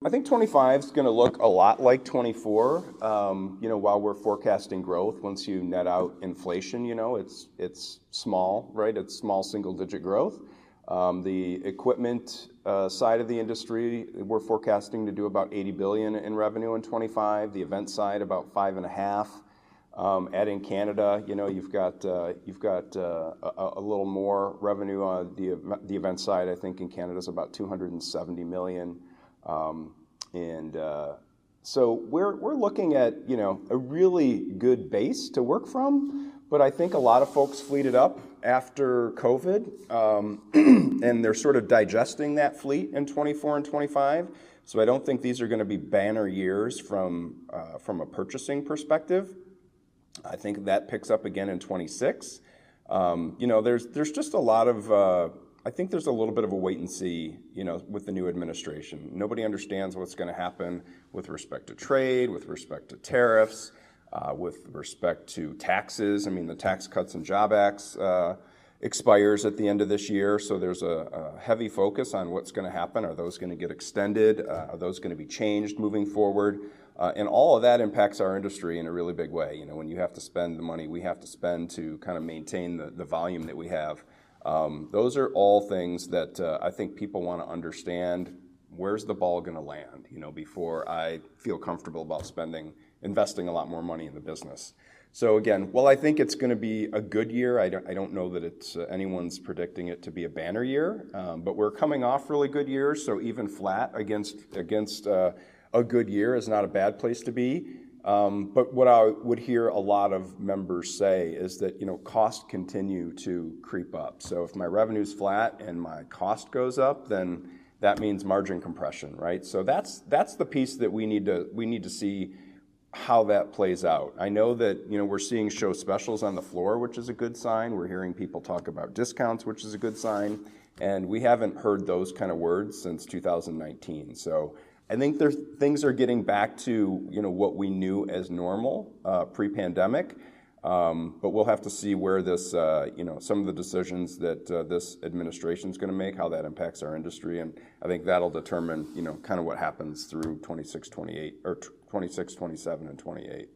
I think 25 is going to look a lot like 24. While we're forecasting growth, once you net out inflation, it's small, right? It's small single-digit growth. The equipment side of the industry, we're forecasting to do about 80 billion in revenue in 25. The event side, about 5.5. Adding Canada, you've got a little more revenue on the event side. I think in Canada is about 270 million. So we're looking at, a really good base to work from, but I think a lot of folks fleeted up after COVID, and they're sort of digesting that fleet in 24 and 25. So I don't think these are going to be banner years from a purchasing perspective. I think that picks up again in 26. There's just a lot of, I think there's a little bit of a wait and see, with the new administration. Nobody understands what's going to happen with respect to trade, with respect to tariffs, with respect to taxes. I mean, the Tax Cuts and Job Acts expires at the end of this year, so there's a heavy focus on what's going to happen. Are those going to get extended? Are those going to be changed moving forward? And all of that impacts our industry in a really big way. When you have to spend the money we have to spend to kind of maintain the volume that we have, those are all things that I think people want to understand. Where's the ball going to land, before I feel comfortable about investing a lot more money in the business. So again, well, I think it's going to be a good year. I don't know that it's anyone's predicting it to be a banner year, but we're coming off really good years, so even flat against a good year is not a bad place to be. But what I would hear a lot of members say is that, costs continue to creep up. So if my revenue's flat and my cost goes up, then that means margin compression, right? So that's the piece that we need to see how that plays out. I know that, we're seeing show specials on the floor, which is a good sign. We're hearing people talk about discounts, which is a good sign. And we haven't heard those kind of words since 2019. So I think things are getting back to, what we knew as normal pre-pandemic, but we'll have to see where this, some of the decisions that this administration is going to make, how that impacts our industry, and I think that'll determine, kind of what happens through 26, 28, or 26, 27, and 28.